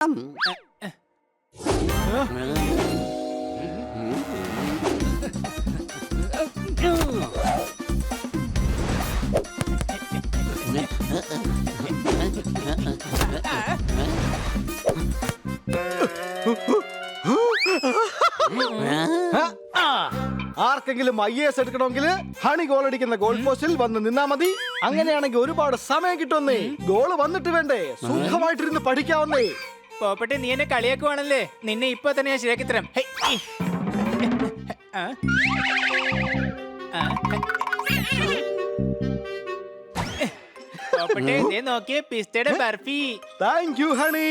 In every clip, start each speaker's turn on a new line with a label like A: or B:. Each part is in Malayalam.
A: ആർക്കെങ്കിലും IAS എടുക്കണമെങ്കിൽ ഹണി ഗോൾ അടിക്കുന്ന ഗോൾ പോസ്റ്റിൽ വന്ന് നിന്നാ മതി. അങ്ങനെയാണെങ്കിൽ ഒരുപാട് സമയം കിട്ടുന്നേ. ഗോള് വന്നിട്ട് വേണ്ടേ സുഖമായിട്ടിരുന്ന് പഠിക്കാവുന്നേ.
B: പോപ്പട്ടെ, നീ എന്നെ കളിയാക്കുവാണല്ലേ? നിന്നെ ഇപ്പൊ തന്നെ ഞാൻ ശരിയാക്കി തരാം. പോപ്പട്ടെ, നീ നോക്കിയേ, പിസ്തയുടെ ബർഫി.
A: Thank you honey.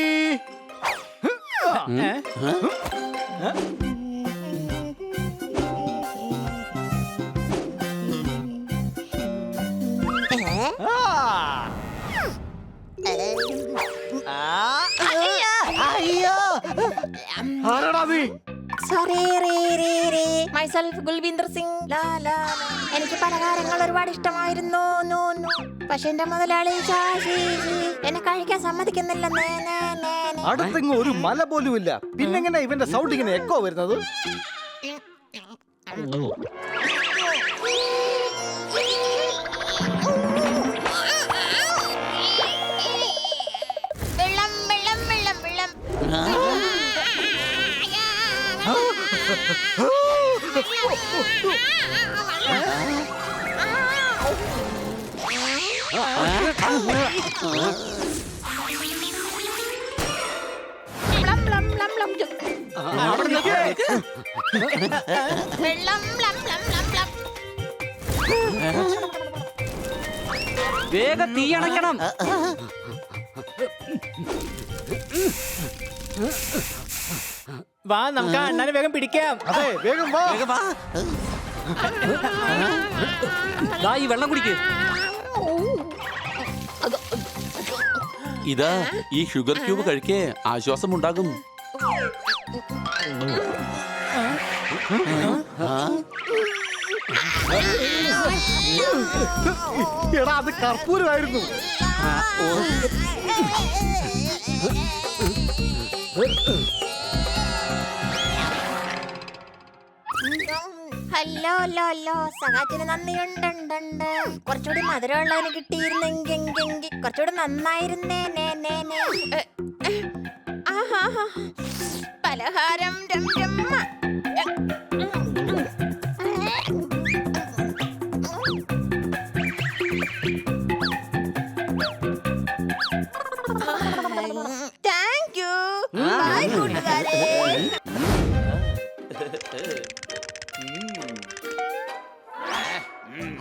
C: എനിക്ക് പലഹാരങ്ങൾ ഒരുപാട് ഇഷ്ടമായിരുന്നു. പക്ഷെ എന്റെ മുതലാളി എന്നെ കഴിക്കാൻ സമ്മതിക്കുന്നില്ല.
A: അടുത്തെങ്ങും ഒരു മല പോലും ഇല്ല. പിന്നെങ്ങനെ ഇവന്റെ സൗണ്ട് ഇങ്ങനെ എക്കോ വരുന്നത്?
C: വെള്ളം വെള്ളം വെള്ളം വെള്ളം.
D: വേഗം തീ അണയ്ക്കണം.
B: വാ, നമുക്ക് ആ അണ്ണാനെ വേഗം പിടിക്കാം.
A: അതെ, വേഗം വാ.
D: ദാ ഈ വെള്ളം കുടിക്ക്.
E: ഇതാ ഈ ഷുഗർ ക്യൂബ് കഴിക്കേ, ആശ്വാസം ഉണ്ടാകും.
A: എടാ, അത് കർപ്പൂരമായിരുന്നു.
C: ഹലോ ഹലോ സഹായത്തിന് നന്ദിയുണ്ട്. കുറച്ചുകൂടി മധുരമുള്ളതിന് കിട്ടിയിരുന്നെങ്കിൽ കുറച്ചുകൂടി നന്നായിരുന്നേ. പലഹാരം താങ്ക് യു. ബൈ കൂട്ടുകാരെ.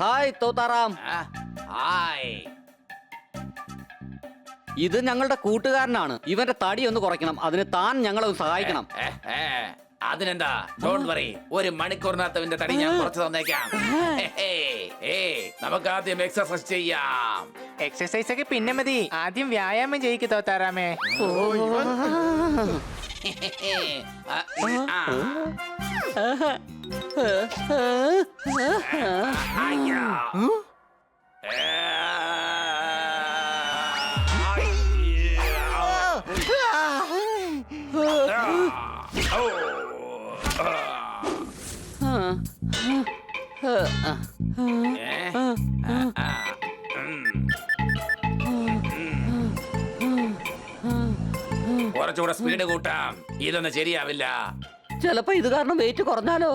D: ഹായ് തോത്താറാം.
F: ഹായ്.
D: ഇത് ഞങ്ങളുടെ കൂട്ടുകാരനാണ്. ഇവന്റെ തടി ഒന്ന് കുറയ്ക്കണം. അതിന് താൻ ഞങ്ങളെ ഒന്ന് സഹായിക്കണം.
F: അതിനെന്താ, ഡോണ്ട് വറി. ഒരു മണിക്കൂറിനകത്ത് തടി ഞാൻ കുറച്ച് തന്നേക്കാം. നമുക്ക് ആദ്യം എക്സർസൈസ് ചെയ്യാം.
B: എക്സസൈസ് ഒക്കെ പിന്നെ മതി. ആദ്യം വ്യായാമം ചെയ്യിക്ക് തോത്താറാമേ.
F: കുറച്ചുകൂടെ സ്പീഡ് കൂട്ടാം. ഇതൊന്നും ശരിയാവില്ല.
D: ചിലപ്പോ ഇത് കാരണം വെയിറ്റ് കുറഞ്ഞാലോ?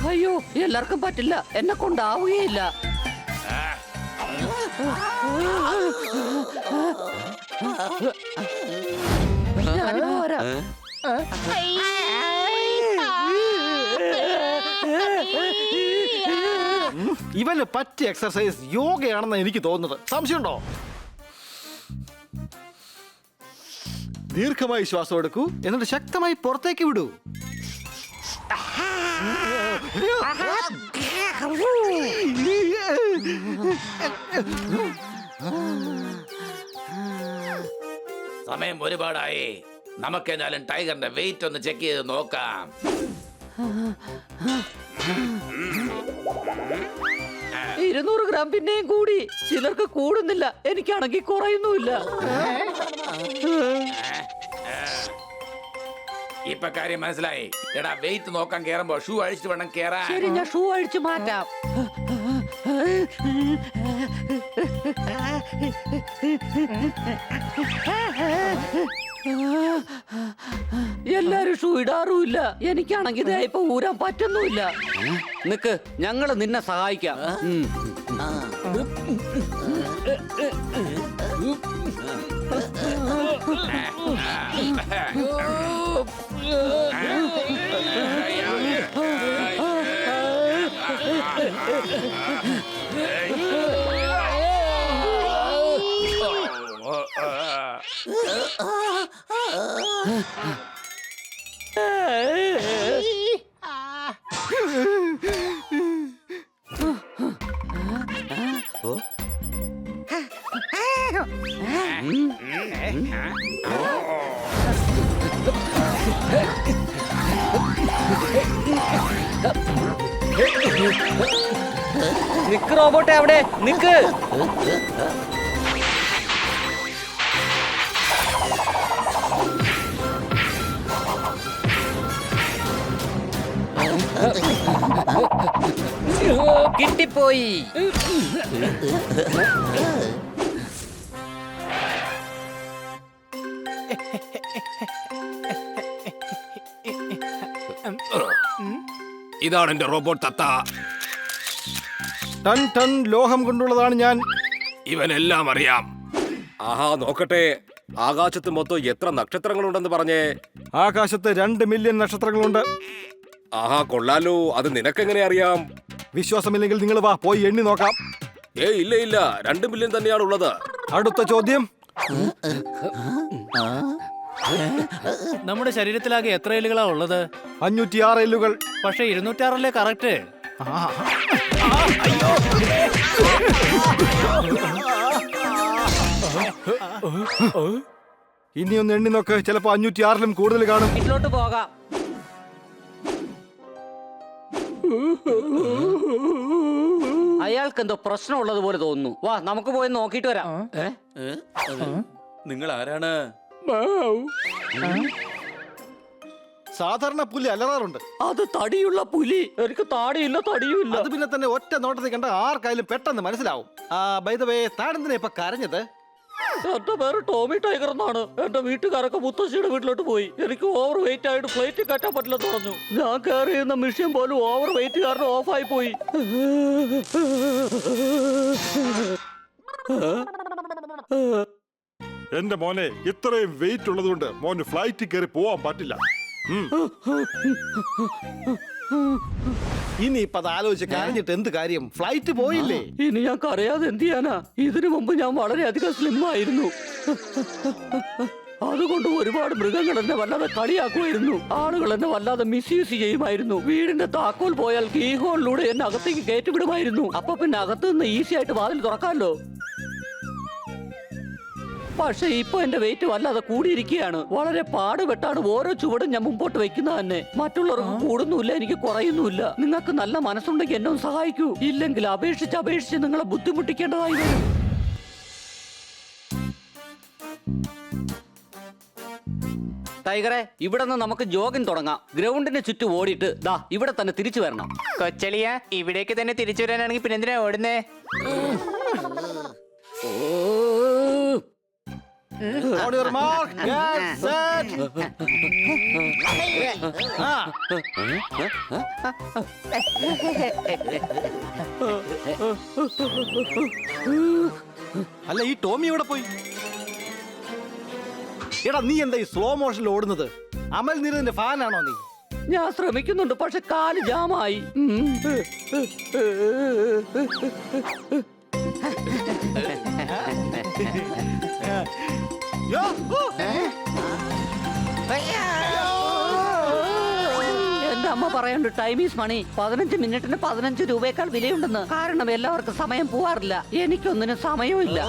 D: അയ്യോ, എല്ലാവർക്കും പറ്റില്ല. എന്നെ കൊണ്ടാവുകയില്ല. പോരാ.
A: ഇവന് പറ്റിയ എക്സർസൈസ് യോഗയാണെന്ന് എനിക്ക് തോന്നുന്നത്. സംശയമുണ്ടോ? ദീർഘമായി ശ്വാസം എടുക്കൂ, എന്നിട്ട് ശക്തമായി പുറത്തേക്ക് വിടൂ.
F: സമയം ഒരുപാടായി. നമുക്ക് എന്തായാലും ടൈഗറിന്റെ വെയിറ്റ് ഒന്ന് ചെക്ക് ചെയ്ത് നോക്കാം.
D: ഇരുന്നൂറ് ഗ്രാം പിന്നെയും കൂടി. ചിലർക്ക് കൂടുന്നില്ല, എനിക്കാണെങ്കിൽ കുറയുന്നുമില്ല.
F: ഇപ്പൊ കാര്യം മനസ്സിലായി. എടാ വെയിറ്റ് നോക്കാൻ കേറുമ്പോ ഷൂ അഴിച്ചിട്ട് വേണം കേറാൻ.
D: ശരി, ഞാൻ ഷൂ അഴിച്ചു മാറ്റാം. എല്ലാരും ഷൂ ഇടാറുമില്ല. എനിക്കാണെങ്കിൽ ദേ ഇപ്പൊ ഊരാൻ പറ്റുന്നുമില്ല. നിക്ക്, ഞങ്ങള് നിന്നെ സഹായിക്കാം. നിക്ക് റോബോട്ടെ, അവിടെ നിക്ക്. കിട്ടിപ്പോയി.
G: ഇതാണ് എന്റെ റോബോട്ട് തത്ത.
A: ടൺ ടൺ ലോഹം കൊണ്ടുള്ളതാണ് ഞാൻ.
G: ഇവനെല്ലാം അറിയാം. ആഹാ, നോക്കട്ടെ, ആകാശത്ത് മൊത്തം എത്ര നക്ഷത്രങ്ങളുണ്ടെന്ന് പറഞ്ഞേ.
A: ആകാശത്ത് 2 മില്യൺ നക്ഷത്രങ്ങളുണ്ട്.
G: ആഹാ, കൊള്ളാലോ. അത് നിനക്കെങ്ങനെ അറിയാം?
A: വിശ്വാസമില്ലെങ്കിൽ നിങ്ങൾ വാ, പോയി എണ്ണി നോക്കാം.
G: ഇല്ല ഇല്ല, 2 മില്യൺ തന്നെയാണ് ഉള്ളത്.
A: അടുത്ത ചോദ്യം.
H: നമ്മുടെ ശരീരത്തിലാകെ എത്ര എല്ലുകളാ ഉള്ളത്?
A: 506 എല്ലുകൾ.
H: പക്ഷെ 206 കറക്റ്റ്.
A: ഇനി ഒന്ന് എണ്ണി നോക്ക്, ചിലപ്പോ 506-ലും കൂടുതൽ കാണും.
D: വീട്ടിലോട്ട് പോകാം. അയാൾക്ക് എന്തോ പ്രശ്നമുള്ളത് പോലെ തോന്നുന്നു. വാ, നമുക്ക് പോയി നോക്കിട്ട് വരാം.
E: നിങ്ങൾ ആരാണ്?
A: സാധാരണ പുലി അലറാറുണ്ട്.
D: അത് തടിയുള്ള പുലി. എനിക്ക് താടിയില്ല, തടിയുമില്ല.
A: അത് പിന്നെ തന്നെ ഒറ്റ നോട്ടത്തിൽ കണ്ട ആർക്കായാലും പെട്ടെന്ന് മനസ്സിലാവും. ബൈ ദ വേ, താനെന്തിനാ ഇപ്പൊ കരഞ്ഞത്?
D: എന്റെ പേര് ടോമി ടൈഗർ എന്നാണ്. എന്റെ വീട്ടുകാരൊക്കെ മുത്തശ്ശിയുടെ വീട്ടിലോട്ട് പോയി. എനിക്ക് ഓവർ വെയിറ്റ് ആയിട്ട് ഫ്ലൈറ്റ് കയറ്റാൻ പറ്റില്ലെന്ന് പറഞ്ഞു. ഞാൻ കയറി ചെയ്യുന്ന മിഷൻ പോലും ഓവർ വെയിറ്റ് കാരണം ഓഫായി പോയി.
I: എന്റെ മോനെ, ഇത്രയും വെയിറ്റ് ഉള്ളതുകൊണ്ട് മോന് ഫ്ലൈറ്റ് കയറി പോവാൻ പറ്റില്ല.
A: ഇനി ഇപ്പൊ അത് ആലോചിച്ച് കരഞ്ഞിട്ട് എന്ത് കാര്യം? ഫ്ലൈറ്റ് പോയില്ലേ?
D: ഇനി ഞാൻ കരയാതെ എന്ത് ചെയ്യാനാ? ഇതിനു മുമ്പ് ഞാൻ വളരെയധികം സ്ലിം ആയിരുന്നു. അതുകൊണ്ട് ഒരുപാട് മൃഗങ്ങൾ എന്നെ വല്ലാതെ കളിയാക്കുമായിരുന്നു. ആളുകൾ എന്നെ വല്ലാതെ മിസ്യൂസ് ചെയ്യുമായിരുന്നു. വീടിന്റെ താക്കോൽ പോയാൽ കീ ഹോളിലൂടെ എന്നെ അകത്തേക്ക് കയറ്റിവിടുമായിരുന്നു. അപ്പൊ പിന്നെ അകത്ത് നിന്ന് ഈസി ആയിട്ട് വാതിൽ തുറക്കാമല്ലോ. പക്ഷെ ഇപ്പൊ എന്റെ വെയിറ്റ് വല്ലാതെ കൂടിയിരിക്കുകയാണ്. വളരെ പാടുപെട്ടാണ് ഓരോ ചുവടും ഞാൻ മുമ്പോട്ട് വെക്കുന്നത് തന്നെ. മറ്റുള്ളവർക്ക് കൂടുന്നുമില്ല, എനിക്ക് കുറയുന്നുമില്ല. നിങ്ങൾക്ക് നല്ല മനസ്സുണ്ടെങ്കിൽ എന്നെ ഒന്ന് സഹായിക്കൂ. ഇല്ലെങ്കിൽ അപേക്ഷിച്ച് നിങ്ങളെ ബുദ്ധിമുട്ടിക്കേണ്ടതായി വരും. ടൈഗറെ, ഇവിടെ നിന്ന് നമുക്ക് ജോഗിങ് തുടങ്ങാം. ഗ്രൗണ്ടിന് ചുറ്റും ഓടിയിട്ട് ദാ ഇവിടെ തന്നെ തിരിച്ചു വരണം.
B: കൊച്ചളിയ, ഇവിടേക്ക് തന്നെ തിരിച്ചു വരാനാണെങ്കിൽ പിന്നെ എന്തിനാ ഓടുന്നേ?
A: On your mark, get set. അല്ല, ഈ ടോമി എവിടെ പോയി? എടാ, നീ എന്താ ഈ സ്ലോ മോഷനിൽ ഓടുന്നത്? അമൽ നീരദിന്റെ ഫാനാണോ നീ?
D: ഞാൻ ശ്രമിക്കുന്നുണ്ട്, പക്ഷെ കാല് ജാമായി. എന്റെ അമ്മ പറയുന്നുണ്ട്, ടൈം ഈസ് മണി. 15 മിനിറ്റിന് 15 രൂപയേക്കാൾ വിലയുണ്ടെന്ന്. കാരണം എല്ലാവർക്കും സമയം പോവാറില്ല. എനിക്കൊന്നിനും സമയമില്ല.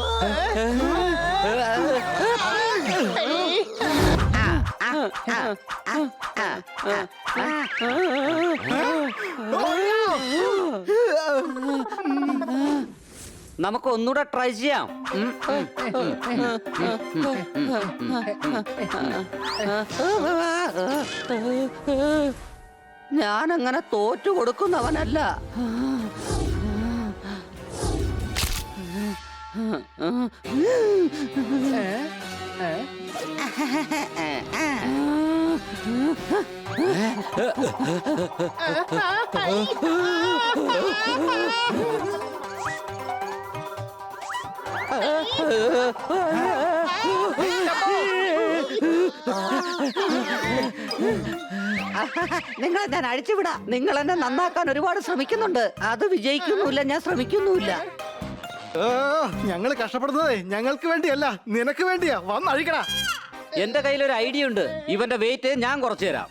D: നമുക്ക് ഒന്നുകൂടെ ട്രൈ ചെയ്യാം. ഞാൻ അങ്ങനെ തോറ്റു കൊടുക്കുന്നവനല്ല. നിങ്ങളെ ഞാൻ അഴിച്ചുവിടാ. നിങ്ങൾ എന്നെ നന്നാക്കാൻ ഒരുപാട് ശ്രമിക്കുന്നുണ്ട്. അത് വിജയിക്കുന്നുമില്ല, ഞാൻ ശ്രമിക്കുന്നുമില്ല.
A: ഞങ്ങള് കഷ്ടപ്പെടുന്നതേ ഞങ്ങൾക്ക് വേണ്ടിയല്ല, നിനക്ക് വേണ്ടിയാ. വന്ന് അഴിക്കടാ.
D: എന്റെ കയ്യിൽ ഒരു ഐഡിയ ഉണ്ട്. ഇവന്റെ വെയിറ്റ് ഞാൻ കുറച്ചു തരാം.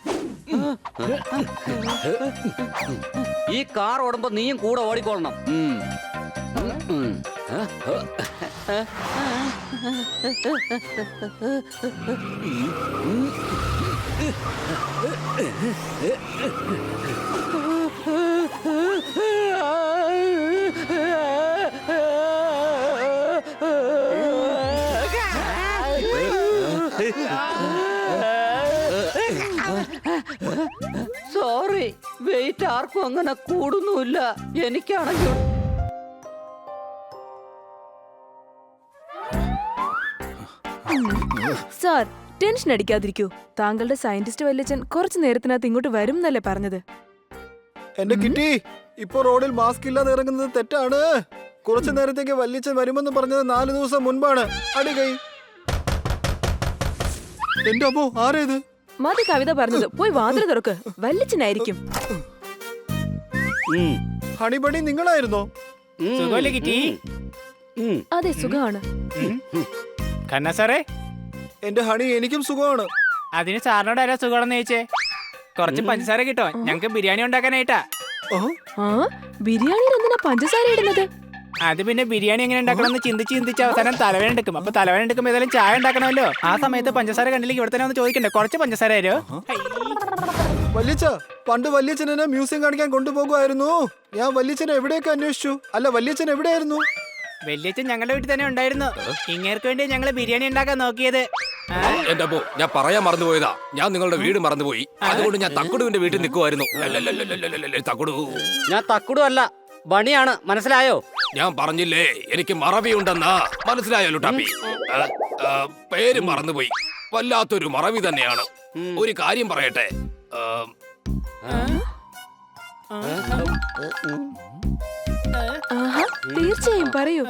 D: ഈ കാർ ഓടുമ്പോ നീയും കൂടെ ഓടിക്കൊള്ളണം. സോറി, വെയിറ്റ് ആർക്കും അങ്ങനെ കൂടുന്നുമില്ല. എനിക്കാണെങ്കിൽ
J: സാർ, ടെൻഷൻ അടിക്കാതിരിക്കൂ. താങ്കളുടെ സയന്റിസ്റ്റ് വല്യച്ഛൻ കുറച്ചു നേരത്തിനകത്ത് ഇങ്ങോട്ട് വരും എന്നല്ലേ പറഞ്ഞത്?
A: എന്റെ കിറ്റി, ഇപ്പൊ റോഡിൽ മാസ്ക് ഇല്ലാതെ ഇറങ്ങുന്നത് തെറ്റാണ്. കുറച്ചു നേരത്തേക്ക് വല്യച്ഛൻ വരുമെന്ന് പറഞ്ഞത് 4 ദിവസം മുൻപാണ്. അടി കൈ. എന്റെ അമ്മോ, ആരേത്?
J: മതി കവിത പറഞ്ഞത്. പോയി വാതിൽ തുറക്ക്. വല്യച്ഛനായിരിക്കും.
A: ഹണിബണി നിങ്ങളായിരുന്നോ?
H: സുഖമല്ലേ കിറ്റി?
J: അതെ, സുഖമാണ്.
H: കണ്ണ സാറേ,
A: എന്റെ ഹണി, എനിക്കും സുഖമാണ്.
H: അതിന് സാറിനോട് ആരാ സുഖമാണെന്ന് ചോദിച്ചേ? കുറച്ച് പഞ്ചസാര കിട്ടോ? ഞങ്ങക്ക് ബിരിയാണി ഉണ്ടാക്കാനായിട്ടാ.
J: ആ, ബിരിയാണിയിൽ എന്തിനാ പഞ്ചസാര ഇടുന്നത്?
H: അത് പിന്നെ ബിരിയാണി എങ്ങനെ ഉണ്ടാക്കണം എന്ന് ചിന്തിച്ച് അവസാനം തലവേദന എടുക്കും. അപ്പൊ തലവേദന എടുക്കുമ്പോൾ ഏതായാലും ചായ ഉണ്ടാക്കണമല്ലോ. ആ സമയത്ത് പഞ്ചസാര കണ്ടില്ലെങ്കിൽ ഇവിടെ തന്നെ ഒന്ന് ചോദിക്കണ്ടേ? കുറച്ച് പഞ്ചസാര തരോ?
A: വല്യച്ഛ, പണ്ട് വല്യച്ഛൻ എന്നെ മ്യൂസിയം കാണിക്കാൻ കൊണ്ടുപോകുമായിരുന്നു. ഞാൻ വല്യച്ഛനെ എവിടെയൊക്കെ അന്വേഷിച്ചു. അല്ല, വല്യച്ഛൻ എവിടെയായിരുന്നു?
H: വല്യച്ഛൻ ഞങ്ങളുടെ വീട്ടിൽ തന്നെ ഉണ്ടായിരുന്നു. ഇങ്ങേർക്ക് വേണ്ടി ഞങ്ങള് ബിരിയാണി ഉണ്ടാക്കാൻ നോക്കിയത്.
G: എന്റെ അപ്പോ, ഞാൻ പറയാൻ മറന്നുപോയതാ. ഞാൻ നിങ്ങളുടെ വീട് മറന്നുപോയി. അതുകൊണ്ട് ഞാൻ തക്കുടുവിന്റെ വീട്ടിൽ നിൽക്കുമായിരുന്നു. തക്കുടു,
D: ഞാൻ തക്കുടു അല്ല, ബണിയാണ്. മനസ്സിലായോ?
G: ഞാൻ പറഞ്ഞില്ലേ എനിക്ക് മറവിയുണ്ടെന്നാ. മനസ്സിലായോ ലുട്ടാപ്പി? പേര് മറന്നുപോയി. വല്ലാത്തൊരു മറവി തന്നെയാണ്. ഒരു കാര്യം പറയട്ടെ.
J: ആഹാ, തീർച്ചയായും പറയൂ.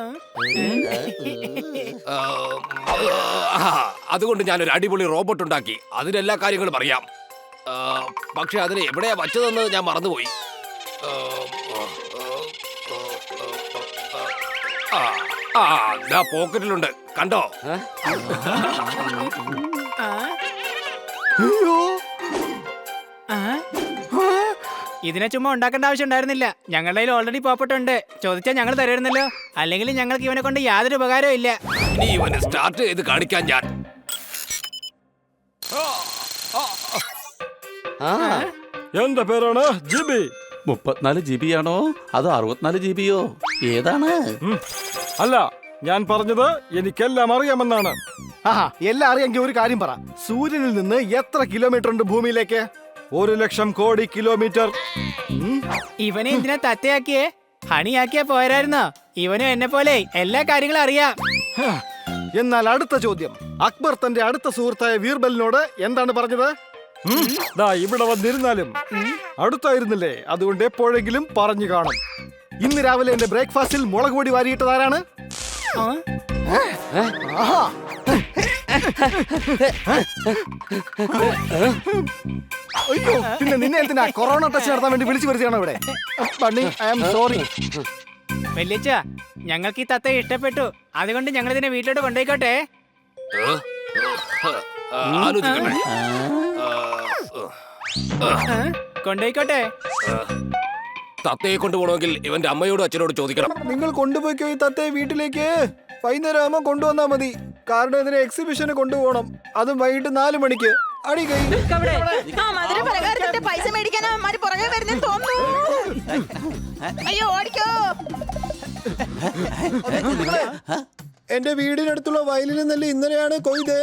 G: അതുകൊണ്ട് ഞാനൊരു അടിപൊളി റോബോട്ട് ഉണ്ടാക്കി. അതിനെല്ലാ കാര്യങ്ങളും അറിയാം. പക്ഷെ അതിന് എവിടെയാ വച്ചതെന്ന് ഞാൻ മറന്നുപോയി. പോക്കറ്റിലുണ്ട്, കണ്ടോ?
H: ഇതിനെ ചുമ്മാ ഉണ്ടാക്കേണ്ട ആവശ്യം ഉണ്ടായിരുന്നില്ല. ഞങ്ങളുടെ കയ്യിൽ ഓൾറെഡി പോപ്പട്ടുണ്ട്. ചോദിച്ചാൽ ഞങ്ങൾ തരുമായിരുന്നല്ലോ. അല്ലെങ്കിൽ ഞങ്ങൾക്ക് ഇവനെ കൊണ്ട് യാതൊരു ഉപകാരവും ഇല്ല.
G: ഇനി ഇവന് സ്റ്റാർട്ട് ചെയ്ത് കാണിക്കാൻ ഞാൻ.
A: എന്റെ പേരാണ് ജിബി.
E: 34 GB ആണോ അതോ 64 GB യോ? ഏതാണ്?
A: അല്ല, ഞാൻ പറഞ്ഞത് എനിക്കെല്ലാം അറിയാമെന്നാണ്. ആഹാ, എല്ലാം അറിയാമെങ്കിൽ ഒരു കാര്യം പറ. സൂര്യനിൽ നിന്ന് എത്ര കിലോമീറ്റർ ഉണ്ട് ഭൂമിയിലേക്ക്? 1,00,000 കോടി കിലോമീറ്റർ.
H: ഇവനെ എന്തിനാ തത്തയാക്കിയേ? ഹണിയാക്കിയാ പോരായിരുന്നോ? ഇവനും എന്നെ പോലെ എല്ലാ കാര്യങ്ങളും അറിയാം.
A: എന്നാൽ അടുത്ത ചോദ്യം, അക്ബർ തന്റെ അടുത്ത സുഹൃത്തായ വീർബലിനോട് എന്താണ് പറഞ്ഞത്? ദാ ഇവിടെ വന്നിരുന്നാലും അടുത്തായിരുന്നില്ലേ, അതുകൊണ്ട് എപ്പോഴെങ്കിലും പറഞ്ഞു കാണും. ഇന്ന് രാവിലെ എന്റെ ബ്രേക്ക്ഫാസ്റ്റിൽ മുളക് പൊടി വാരിയിട്ടതാരാണ്? ആഹാ. അയ്യോ, പിന്നെ നിന്നെ എന്തിനാ കൊറോണ ടെസ്റ്റ് നടത്താൻ വേണ്ടി വിളിച്ചു വരുത്തിയാണോ ഇവിടെ? Bunny, I am sorry.
H: വല്യച്ഛ, ഞങ്ങൾക്ക് ഈ തത്ത ഇഷ്ടപ്പെട്ടു. അതുകൊണ്ട് ഞങ്ങൾ ഇതിനെ വീട്ടിലോട്ട് കൊണ്ടുപോയിക്കോട്ടെ.
G: ആലോചിക്കട്ടെ.
H: കൊണ്ടുപോയിക്കോട്ടെ.
G: തത്തയെ കൊണ്ടുപോകണമെങ്കിൽ ഇവന്റെ അമ്മയോടും അച്ഛനോട് ചോദിക്കണം.
A: നിങ്ങൾ കൊണ്ടുപോയിക്കോ ഈ തത്തയെ വീട്ടിലേക്ക്. വൈകുന്നേരം ആകുമ്പോൾ കൊണ്ടുവന്നാ മതി. കാരണം ഇതിനെ എക്സിബിഷന് കൊണ്ടുപോകണം. അതും വൈകിട്ട് 4 മണിക്ക്.
K: അടി കൈ.
C: ആ മധുര പലഹാരത്തിന്റെ പൈസ മേടിക്കാൻ അവന്മാര് പുറകെ വരുന്നെന്ന് തോന്നുന്നു. അയ്യോ ഓടിക്കോ.
K: എന്റെ വീടിനടുത്തുള്ള വയലിൽ നിന്നല്ലേ ഇന്നലെയാണ് കൊയ്തേ.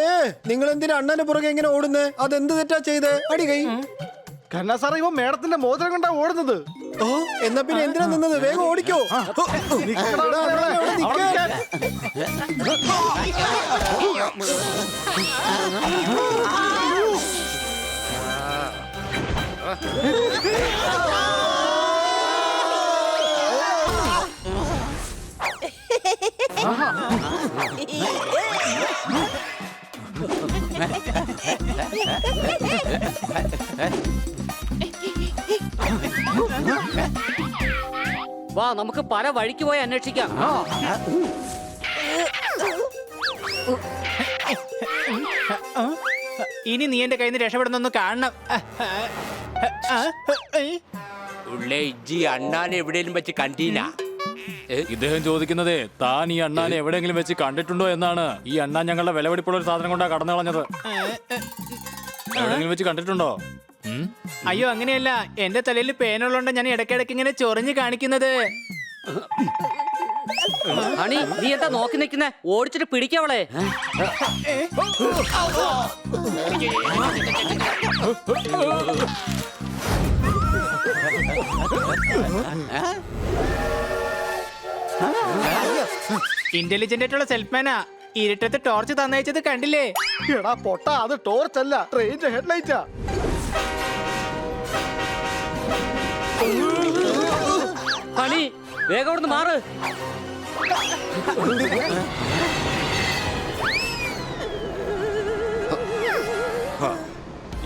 K: നിങ്ങൾ എന്തിനാ അണ്ണന്റെ പുറകെ എങ്ങനെ ഓടുന്നേ? അതെന്ത് തെറ്റാ ചെയ്തേ? അടി കൈ.
A: കണ്ണാ സാറേ, ഇവ മേഡത്തിന്റെ മോതിരം കൊണ്ടാ ഓടുന്നത്.
K: ഓ, എന്നാ പിന്നെ എന്തിനാ നിന്നത്? വേഗം ഓടിക്കോ.
A: നിക്കടാ,
K: അവിടെ നിക്കാൻ.
D: വാ, നമുക്ക് പല വഴിക്ക് പോയി അന്വേഷിക്കാം.
H: ഇനി നീ എന്റെ കയ്യിൽ നിന്ന് രക്ഷപ്പെടുന്നൊന്ന് കാണണം.
F: ഉള്ളേ ഇജ്ജി അണ്ണാനെ എവിടെയും വെച്ച് കണ്ടീന.
L: ഇദ്ദേഹം ചോദിക്കുന്നതേ താൻ ഈ അണ്ണാനെ എവിടെയെങ്കിലും വെച്ച് കണ്ടിട്ടുണ്ടോ എന്നാണ്. ഈ അണ്ണാൻ ഞങ്ങളുടെ വിലപിടിപ്പുള്ള ഒരു സാധനം കൊണ്ടാ കടന്നു കളഞ്ഞത്. എവിടെയെങ്കിലും വെച്ച് കണ്ടിട്ടുണ്ടോ?
H: അയ്യോ അങ്ങനെയല്ല, എന്റെ തലയിൽ പേനുള്ളതുകൊണ്ട് ഞാൻ ഇടയ്ക്കിടയ്ക്ക് ഇങ്ങനെ ചൊറിഞ്ഞ് കാണിക്കുന്നത്.
D: ഹണി, നീ എന്താ നോക്കി നിൽക്കുന്നേ? ഓടിച്ചിട്ട് പിടിക്കവളെ.
H: ഇന്റലിജന്റ് ആയിട്ടുള്ള സെൽഫ്മാനാ. ഇരുട്ടത്ത് ടോർച്ച് തന്നയച്ചത് കണ്ടില്ലേ?
A: എടാ പൊട്ട, അത് ടോർച്ച് അല്ല, ട്രെയിനിന്റെ ഹെഡ്ലൈറ്റാ.
D: ഹണി, വേഗം അവിടുന്ന് മാറ്.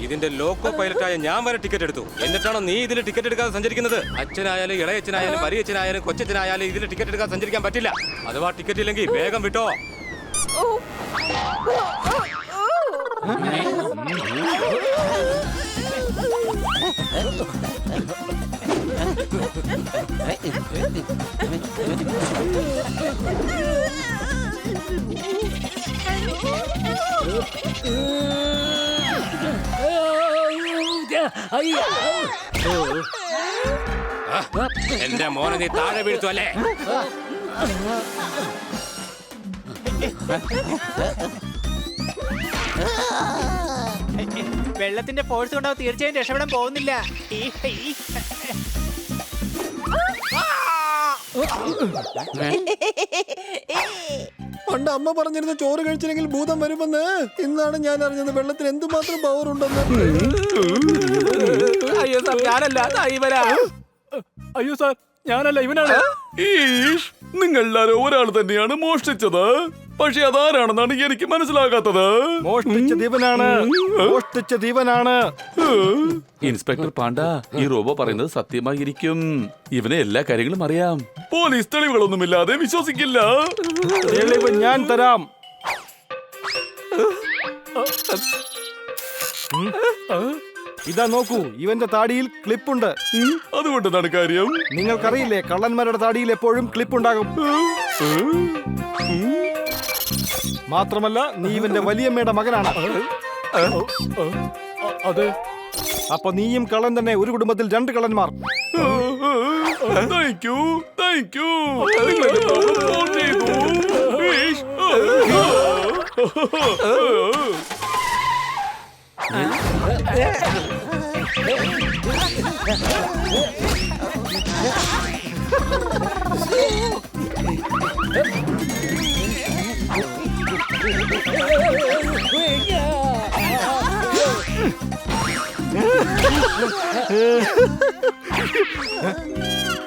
G: ഇതിന്റെ ലോക്കോ പൈലറ്റായ ഞാൻ വരെ ടിക്കറ്റ് എടുത്തു. എന്നിട്ടാണോ നീ ഇതിൽ ടിക്കറ്റ് എടുക്കാതെ സഞ്ചരിക്കുന്നത്? അച്ഛനായാലും ഇളയച്ഛനായാലും വലിയച്ഛനായാലും കൊച്ചച്ഛനായാലും ഇതിൽ ടിക്കറ്റ് എടുക്കാൻ സഞ്ചരിക്കാൻ പറ്റില്ല. അഥവാ ടിക്കറ്റ് ഇല്ലെങ്കിൽ വേഗം വിട്ടോ. എന്റെ മോനെ നീ താഴെ വീഴ്ത്തു അല്ലേ?
H: വെള്ളത്തിന്റെ ഫോഴ്സ് കൊണ്ടാവും തീർച്ചയായും രക്ഷപ്പെടാൻ പോകുന്നില്ല.
K: പണ്ട് അമ്മ പറഞ്ഞിരുന്ന ചോറ് കഴിച്ചില്ലെങ്കിൽ ഭൂതം വരുമെന്ന്. ഇന്നാണ് ഞാൻ അറിഞ്ഞത് വെള്ളത്തിന് എന്തുമാത്രം പവർ ഉണ്ടെന്ന്.
L: അയ്യോ സാർ, ഞാനല്ല, അയ്യോ സാർ, ഞാനല്ല, ഇവനാണ്.
E: നിങ്ങളെല്ലാരും ഒരാൾ തന്നെയാണ് മോഷ്ടിച്ചത്. പക്ഷെ അതാരാണെന്നാണ് എനിക്ക് മനസ്സിലാകാത്തത്.
A: മോഷ്ടിച്ച ദീപനാണ്, മോഷ്ടിച്ച ദീപനാണ്.
E: ഇൻസ്പെക്ടർ പാണ്ഡ, ഈ റോബോ പറയുന്നത് സത്യമായിരിക്കും. ഇവനെ എല്ലാ കാര്യങ്ങളും അറിയാം. പോലീസ് തെളിവുകളൊന്നുമില്ലാതെ വിശ്വസിക്കില്ല.
A: തെളിവ് ഞാൻ തരാം. ഇതാ നോക്കൂ, ഇവന്റെ താടിയിൽ ക്ലിപ്പുണ്ട്.
E: അതുകൊണ്ട് എന്താണ് കാര്യം?
A: നിങ്ങൾക്കറിയില്ലേ, കള്ളന്മാരുടെ താടിയിൽ എപ്പോഴും ക്ലിപ്പുണ്ടാകും. മാത്രമല്ല, നീ ഇവന്റെ വലിയമ്മയുടെ മകനാണ്.
L: അതെ.
A: അപ്പൊ നീയും കള്ളൻ തന്നെ. ഒരു കുടുംബത്തിൽ 2 കള്ളന്മാർ.
E: Thank you, thank you. നിങ്ങളുടെ പ്രോബ്ലം സോൾവ് ചെയ്തു.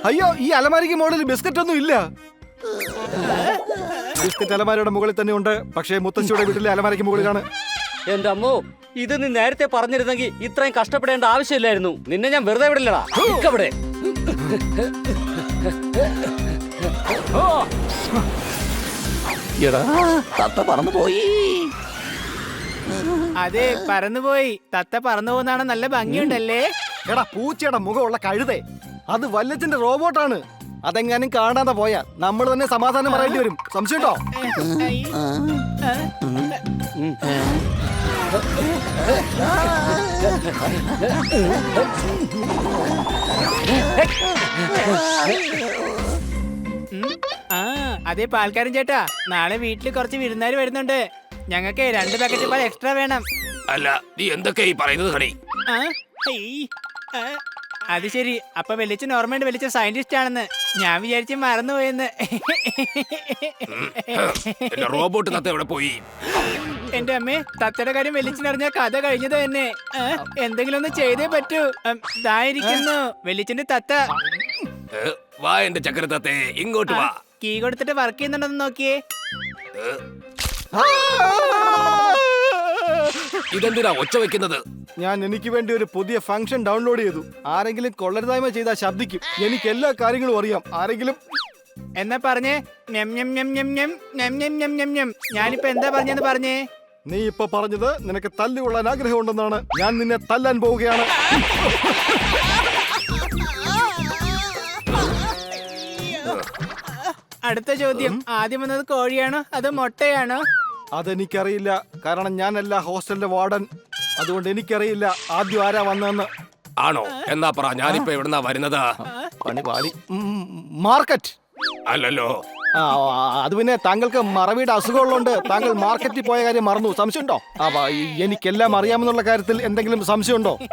A: അയ്യോ, ഈ അലമാരിക്ക് മോഡൽ ബിസ്ക്കറ്റ് ഒന്നും ഇല്ല. ബിസ്ക്കറ്റ് അലമാരയുടെ മുകളിൽ തന്നെ ഉണ്ട്. പക്ഷേ മുത്തശ്ശിയുടെ വീട്ടിലെ അലമാരയ്ക്ക് മുകളിലാണ്.
D: എന്റെ അമ്മോ, ഇത് നീ നേരത്തെ പറഞ്ഞിരുന്നെങ്കിൽ ഇത്രയും കഷ്ടപ്പെടേണ്ട ആവശ്യമില്ലായിരുന്നു. നിന്നെ ഞാൻ വെറുതെ വിടില്ലടാ. ഇവിടെ
E: എടാ, തത്ത പറന്നു പോയി.
H: അതെ, പറന്നുപോയി. തത്ത പറന്നു പോകുന്നതാണ് നല്ല ഭംഗിയുണ്ടല്ലേ?
A: എടാ പൂച്ചയുടെ മുഖമുള്ള കഴുതേ, അത് വല്ലച്ചന്റെ റോബോട്ടാണ്. അതെങ്ങാനും കാണാതെ പോയാ നമ്മൾ തന്നെ സമാധാനം പറയേണ്ടി വരും. സംശയമുണ്ടോ?
H: ആ അതെ പാൽക്കാരൻ ചേട്ടാ, നാളെ വീട്ടിൽ കുറച്ച് വിരുന്നുകാർ വരുന്നുണ്ട്. ഞങ്ങൾക്ക് 2 പാക്കറ്റ് പാൽ എക്സ്ട്രാ വേണം.
F: അല്ല, നീ എന്തൊക്കെ ഈ പറയുന്നത് ഹണി?
H: ആ, ഹേയ്, ആ, അത് ശരി. അപ്പൊ വെളിച്ചൻ ഓർമ്മയുണ്ട്, വെളിച്ച സയന്റിസ്റ്റ് ആണെന്ന്. ഞാൻ വിചാരിച്ച് മറന്നുപോയെന്ന്.
F: എന്റെ റോബോട്ട് തത്ത എവിടെ പോയി?
H: എന്റെ അമ്മേ, തത്തയുടെ കാര്യം വെളിച്ചനറിഞ്ഞ കഥ കഴിഞ്ഞത് തന്നെ. എന്തെങ്കിലും ഒന്ന് ചെയ്തേ പറ്റൂ. ഇതായിരിക്കുന്നു വെളിച്ചന്റെ തത്ത.
F: വാ എന്റെ ചക്രത്തത്തെ, ഇങ്ങോട്ട് വാ.
H: കീ കൊടുത്തിട്ട് വർക്ക് ചെയ്യുന്നുണ്ടെന്ന് നോക്കിയേ.
F: ഇതെന്തിനാ ഒച്ച വെക്കുന്നത്?
A: ഞാൻ എനിക്ക് വേണ്ടി ഒരു പുതിയ ഫംഗ്ഷൻ ഡൗൺലോഡ് ചെയ്തു. ആരെങ്കിലും കൊള്ളരുതായ്മ ചെയ്താൽ ശബ്ദിക്കും. എനിക്ക് എല്ലാ കാര്യങ്ങളും അറിയാം. ആരെങ്കിലും
H: എന്നാ പറഞ്ഞേ. ഞാനിപ്പോ എന്താ പറഞ്ഞെന്ന് പറഞ്ഞേ.
A: നീ ഇപ്പൊ പറഞ്ഞത് നിനക്ക് തല്ലുകൊള്ളാൻ ആഗ്രഹമുണ്ടെന്നാണ്. ഞാൻ നിന്നെ തല്ലാൻ പോവുകയാണ്.
H: അടുത്ത ചോദ്യം, ആദ്യം വന്നത് കോഴിയാണോ അതോ മുട്ടയാണോ?
A: അതെനിക്കറിയില്ല, കാരണം ഞാനല്ല ഹോസ്റ്റലിന്റെ വാർഡൻ. അതുകൊണ്ട് എനിക്കറിയില്ല ആദ്യം ആരാ വന്നതെന്ന്.
F: ആണോ? എന്നാ പറ, ഞാനിപ്പോ എവിടുന്നാ വരുന്നത്?
A: പണി പാളി. മാർക്കറ്റ്
F: അല്ലല്ലോ.
A: അത് പിന്നെ താങ്കൾക്ക് മറവിയുടെ അസുഖമുള്ളതുകൊണ്ട് താങ്കൾ മാർക്കറ്റിൽ പോയ കാര്യം മറന്നു. സംശയമുണ്ടോ? എനിക്കെല്ലാം അറിയാമെന്നുള്ള കാര്യത്തിൽ എന്തെങ്കിലും സംശയമുണ്ടോ?